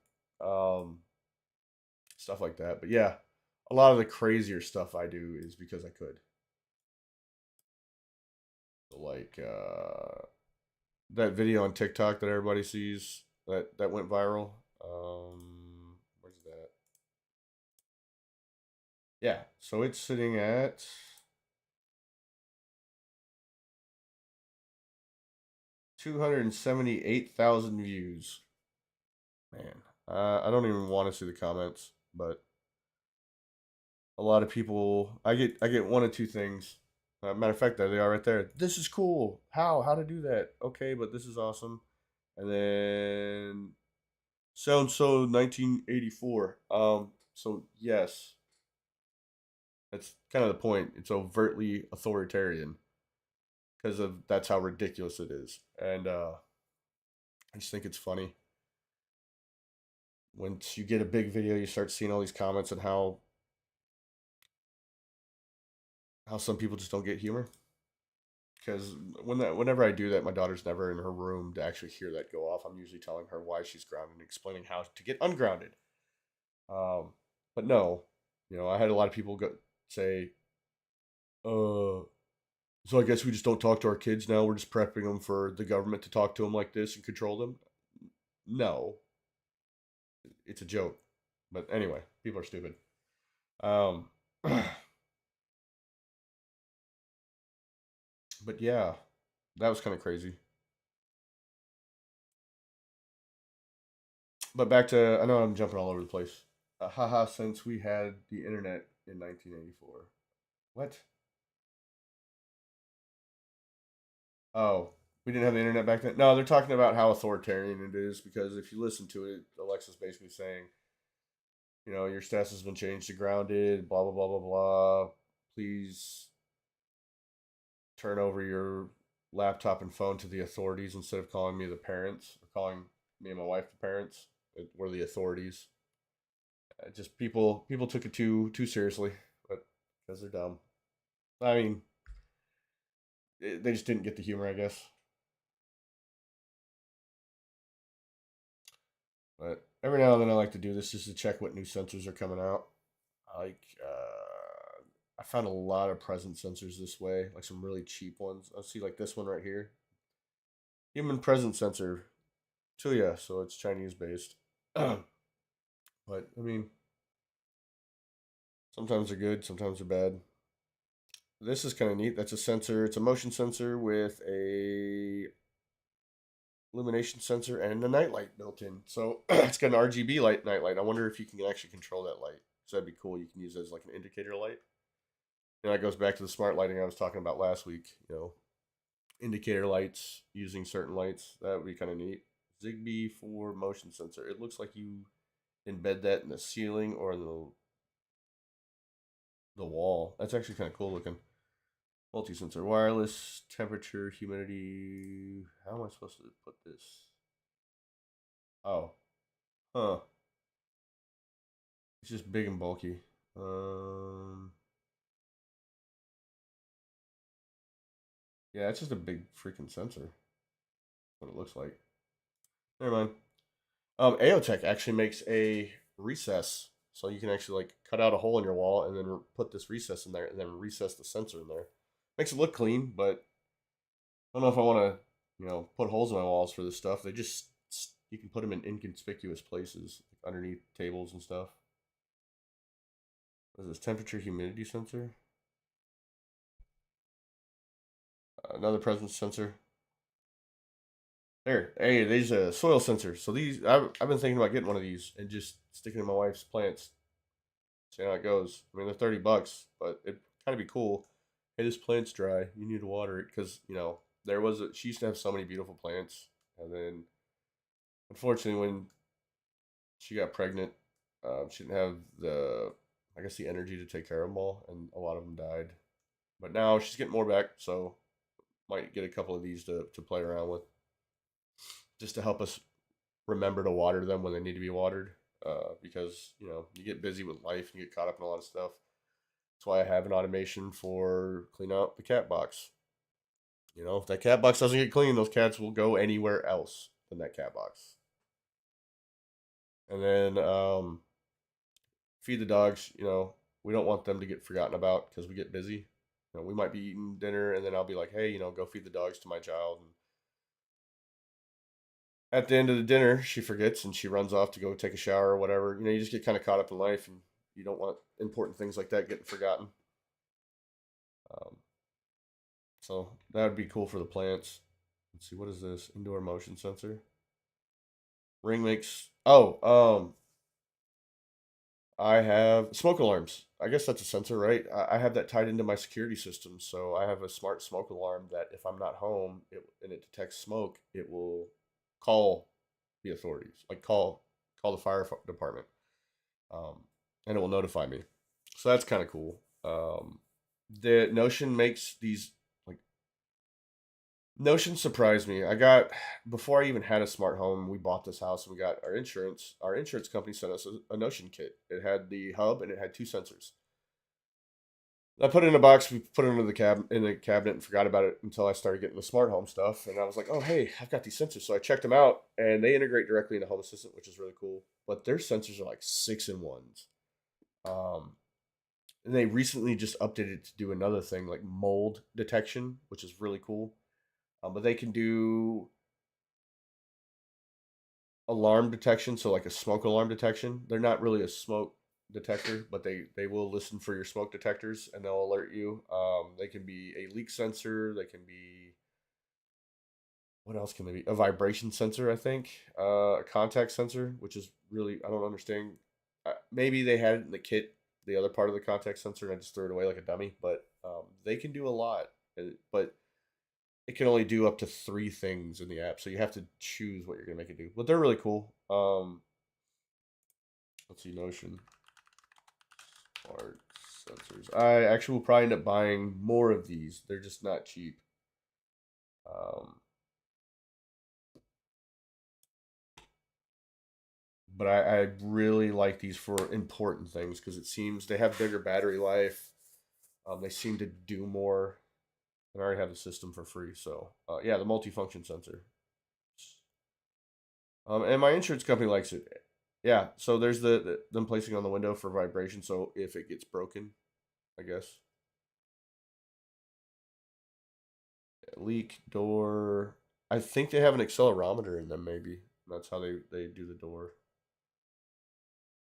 S1: Stuff like that. But yeah, a lot of the crazier stuff I do is because I could. So like that video on TikTok that everybody sees that went viral. Where's that? Yeah, so it's sitting at 278,000 views. Man, I don't even want to see the comments, but a lot of people. I get one of two things. Matter of fact, there they are right there. This is cool. How to do that? Okay, but this is awesome. And then sounds so 1984. So yes, that's kind of the point. It's overtly authoritarian because of that's how ridiculous it is. And I just think it's funny. Once you get a big video, you start seeing all these comments and how some people just don't get humor. Because whenever I do that, my daughter's never in her room to actually hear that go off. I'm usually telling her why she's grounded and explaining how to get ungrounded. Um, but no, I had a lot of people say, uh, so I guess we just don't talk to our kids now. We're just prepping them for the government to talk to them like this and control them. No, it's a joke. But anyway, people are stupid. Um, but yeah, that was kind of crazy. But back to, I know I'm jumping all over the place. Haha, since we had the internet in 1984. What? Oh, we didn't have the internet back then? No, they're talking about how authoritarian it is because if you listen to it, Alexa's basically saying, your status has been changed to grounded, blah, blah, blah, blah, blah. Please turn over your laptop and phone to the authorities instead of calling me the parents or calling me and my wife the parents. We're the authorities. Just people took it too seriously, but because they're dumb. I mean, they just didn't get the humor, I guess. But every now and then I like to do this just to check what new sensors are coming out. I found a lot of present sensors this way, like some really cheap ones. I see like this one right here, human present sensor, Tuya, so it's Chinese based. But I mean, sometimes they're good, sometimes they're bad. This is kind of neat. That's a sensor. It's a motion sensor with a illumination sensor and a nightlight built in. So it's got an RGB light nightlight. I wonder if you can actually control that light. So that'd be cool. You can use it as like an indicator light. And that goes back to the smart lighting I was talking about last week. Indicator lights using certain lights. That would be kind of neat. Zigbee for motion sensor. It looks like you embed that in the ceiling or the wall. That's actually kind of cool looking. Multi-sensor wireless, temperature, humidity. How am I supposed to put this? Oh, huh. It's just big and bulky. Um, yeah, it's just a big freaking sensor. What it looks like. Never mind. AOTech actually makes a recess, so you can actually like cut out a hole in your wall and then put this recess in there, and then recess the sensor in there. Makes it look clean, but I don't know if I want to, put holes in my walls for this stuff. They just you can put them in inconspicuous places, like underneath tables and stuff. What is this temperature humidity sensor? Another presence sensor. There, hey, these soil sensors. So these, I've been thinking about getting one of these and just sticking in my wife's plants, see how it goes. I mean, they're $30, but it'd kind of be cool. Hey, this plant's dry. You need to water it because she used to have so many beautiful plants, and then unfortunately, when she got pregnant, she didn't have I guess, the energy to take care of them all, and a lot of them died. But now she's getting more back, so might get a couple of these to play around with, just to help us remember to water them when they need to be watered. Because you get busy with life and you get caught up in a lot of stuff. That's why I have an automation for clean out the cat box. If that cat box doesn't get clean, those cats will go anywhere else than that cat box. And then feed the dogs. We don't want them to get forgotten about because we get busy. We might be eating dinner and then I'll be like, hey, go feed the dogs to my child. And at the end of the dinner, she forgets and she runs off to go take a shower or whatever. You just get kind of caught up in life and you don't want important things like that getting forgotten. Um, so that would be cool for the plants. Let's see, what is this? Indoor motion sensor. Ring makes. Oh, I have smoke alarms. I guess that's a sensor, right? I have that tied into my security system. So I have a smart smoke alarm that if I'm not home and it detects smoke, it will call the authorities, like call the fire department, um, and it will notify me. So that's kind of cool. The Notion makes these like Notion surprised me. I got before I even had a smart home. We bought this house and we got our insurance. Our insurance company sent us a Notion kit. It had the hub and it had two sensors. I put it in a box. We put it into the cabinet and forgot about it until I started getting the smart home stuff. And I was like, oh hey, I've got these sensors. So I checked them out and they integrate directly into Home Assistant, which is really cool. But their sensors are like 6-in-1s. Um, and they recently just updated it to do another thing like mold detection, which is really cool. But they can do alarm detection, so like a smoke alarm detection. They're not really a smoke detector, but they will listen for your smoke detectors and they'll alert you. They can be a leak sensor. They can be What else can they be? A vibration sensor, I think. A contact sensor, which is really I don't understand. Maybe they had it in the kit, the other part of the contact sensor, and I just threw it away like a dummy. But they can do a lot, but it can only do up to three things in the app, so you have to choose what you're gonna make it do. But they're really cool. Let's see, motion smart sensors. I actually will probably end up buying more of these. They're just not cheap. Um, but I really like these for important things because it seems they have bigger battery life. They seem to do more. And I already have the system for free, so yeah, the multifunction sensor. And my insurance company likes it. Yeah, so there's them placing on the window for vibration. So if it gets broken, I guess leak door. I think they have an accelerometer in them. Maybe that's how they do the door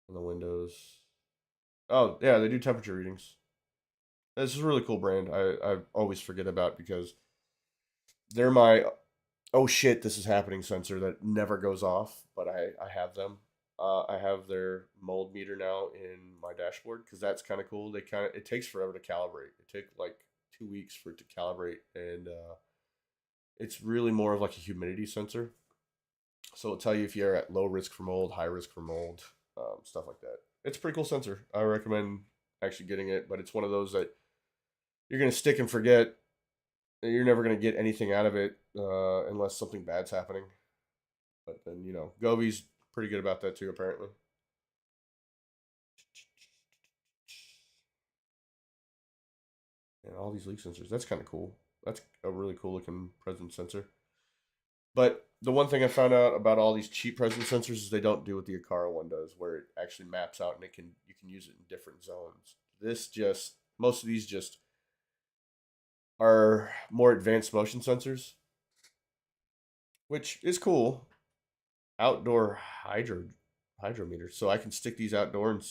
S1: and the windows. Oh yeah, they do temperature readings. This is a really cool brand. I always forget about because they're my oh shit this is happening sensor that never goes off. But I have them. I have their mold meter now in my dashboard because that's kind of cool. They kind of it takes forever to calibrate. It took like 2 weeks for it to calibrate, and it's really more of like a humidity sensor. So it'll tell you if you're at low risk for mold, high risk for mold, stuff like that. It's a pretty cool sensor. I recommend actually getting it, but it's one of those that you're gonna stick and forget. You're never gonna get anything out of it unless something bad's happening. But then Govi's pretty good about that too, apparently. And all these leak sensors. That's kind of cool. That's a really cool looking presence sensor. But the one thing I found out about all these cheap presence sensors is they don't do what the Akara one does, where it actually maps out and you can use it in different zones. This just most of these just are more advanced motion sensors, which is cool. Outdoor hydrometers, so I can stick these outdoor and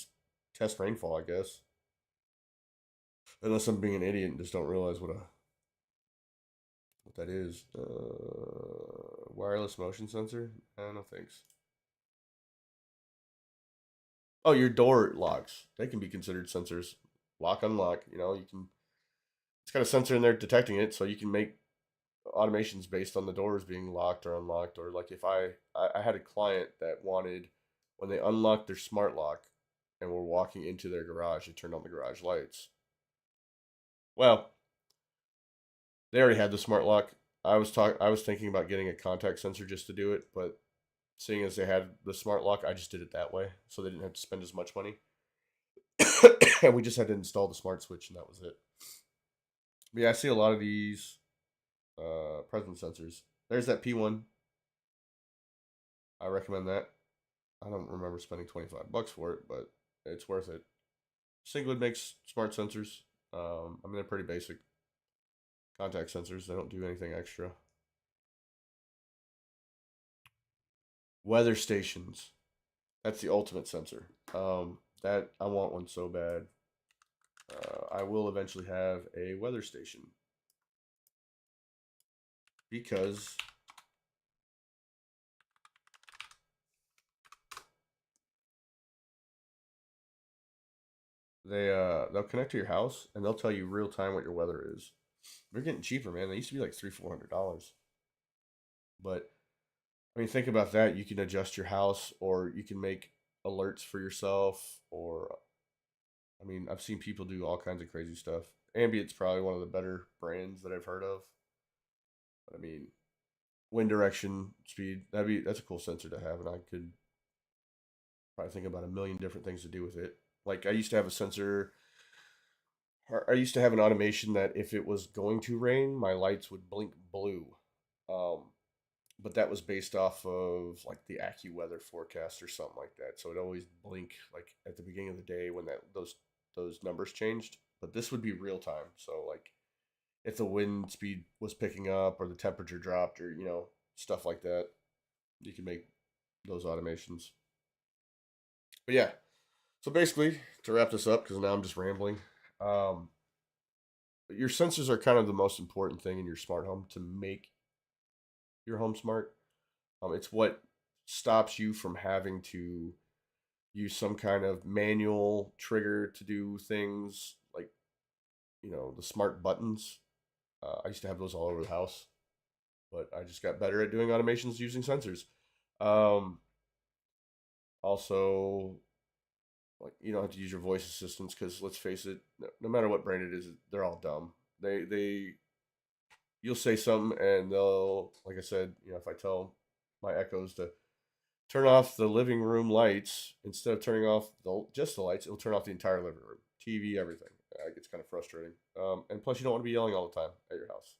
S1: test rainfall, I guess. Unless I'm being an idiot and just don't realize what that is. Wireless motion sensor? No thanks. Oh, your door locks. They can be considered sensors. Lock, unlock. You can. It's got a sensor in there detecting it, so you can make automations based on the doors being locked or unlocked. Or like if I had a client that wanted when they unlocked their smart lock and were walking into their garage, they turned on the garage lights. Well, they already had the smart lock. I was thinking about getting a contact sensor just to do it, but seeing as they had the smart lock, I just did it that way, so they didn't have to spend as much money. And we just had to install the smart switch, and that was it. But yeah, I see a lot of these presence sensors. There's that P1. I recommend that. I don't remember spending 25 bucks for it, but it's worth it. Singwood makes smart sensors. I mean, they're pretty basic contact sensors. They don't do anything extra. Weather stations. That's the ultimate sensor. That I want one so bad. I will eventually have a weather station because they'll connect to your house and they'll tell you real time what your weather is. They're getting cheaper, man. They used to be like $300-400, but I mean, think about that. You can adjust your house, or you can make alerts for yourself, or I mean, I've seen people do all kinds of crazy stuff. Ambient's probably one of the better brands that I've heard of. But I mean, wind direction, speed, that's a cool sensor to have, and I could probably think about a million different things to do with it. Like I used to have a sensor. I used to have an automation that if it was going to rain, my lights would blink blue. Um, but that was based off of like the AccuWeather forecast or something like that. So it always blink like at the beginning of the day when those numbers changed. But this would be real time. So like if the wind speed was picking up or the temperature dropped or stuff like that, you can make those automations. But yeah, so basically to wrap this up because now I'm just rambling. Um, your sensors are kind of the most important thing in your smart home to make your home smart. It's what stops you from having to use some kind of manual trigger to do things like, the smart buttons. I used to have those all over the house, but I just got better at doing automations using sensors. Um, Also, like, you don't have to use your voice assistants because let's face it, no matter what brand it is, they're all dumb. They You'll say something and they'll, like I said, if I tell my Echoes to turn off the living room lights instead of turning off just the lights, it'll turn off the entire living room, TV, everything. It gets kind of frustrating. And plus, you don't want to be yelling all the time at your house.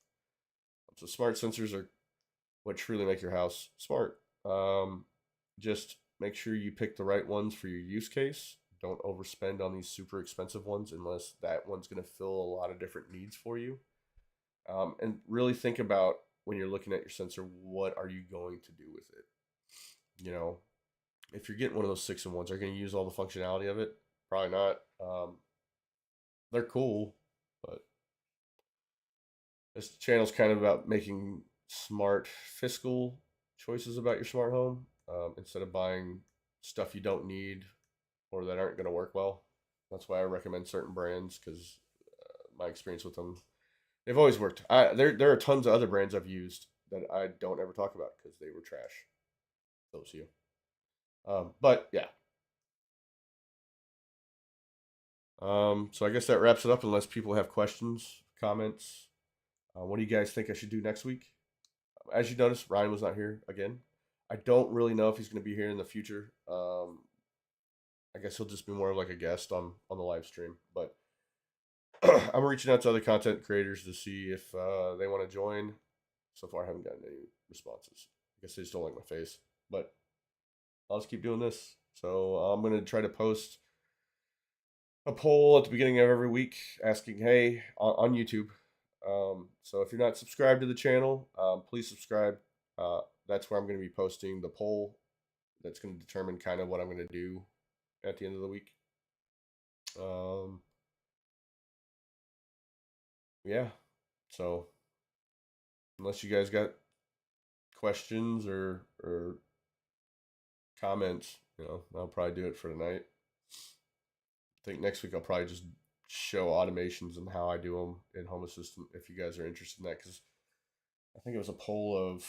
S1: So smart sensors are what truly make your house smart. Just make sure you pick the right ones for your use case. Don't overspend on these super expensive ones unless that one's going to fill a lot of different needs for you. And really think about when you're looking at your sensor, what are you going to do with it? You know, if you're getting one of those 6-in-1s, are you going to use all the functionality of it? Probably not. They're cool, but this channel's kind of about making smart fiscal choices about your smart home, instead of buying stuff you don't need or that aren't going to work well. That's why I recommend certain brands because my experience with them, they've always worked. There are tons of other brands I've used that I don't ever talk about because they were trash. Those you. But yeah. So I guess that wraps it up. Unless people have questions, comments. What do you guys think I should do next week? As you noticed, Ryan was not here again. I don't really know if he's going to be here in the future. I guess he'll just be more of like a guest on the live stream. But I'm reaching out to other content creators to see if they want to join. So far, I haven't gotten any responses. I guess they just don't like my face. But I'll just keep doing this. So I'm going to try to post a poll at the beginning of every week asking, hey, on YouTube. So if you're not subscribed to the channel, please subscribe. That's where I'm going to be posting the poll that's going to determine kind of what I'm going to do at the end of the week. Um, yeah. So unless you guys got questions or comments, I'll probably do it for tonight. I think next week I'll probably just show automations and how I do them in Home Assistant if you guys are interested in that, because I think it was a poll of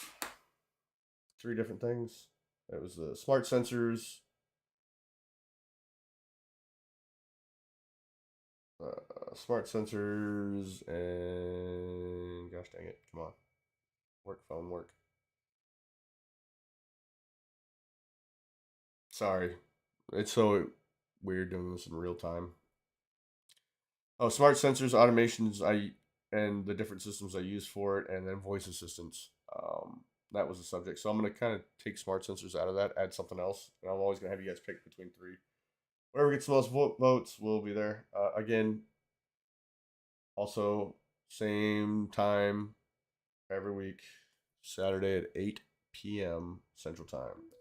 S1: 3 different things. It was the smart sensors, and gosh dang it, come on, work phone work. Sorry, it's so weird doing this in real time. Oh, smart sensors, automations, and the different systems I use for it, and then voice assistants. That was the subject. So I'm gonna kind of take smart sensors out of that, add something else, and I'm always gonna have you guys pick between 3. Whoever gets the most votes will be there. Again, also same time every week, Saturday at 8 p.m. Central Time.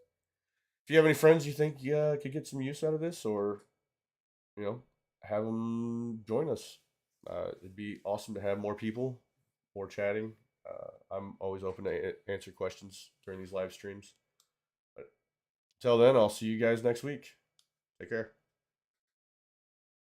S1: If you have any friends you think could get some use out of this, or you know, have them join us. It'd be awesome to have more people, more chatting. I'm always open to answer questions during these live streams. But until then, I'll see you guys next week. Take care.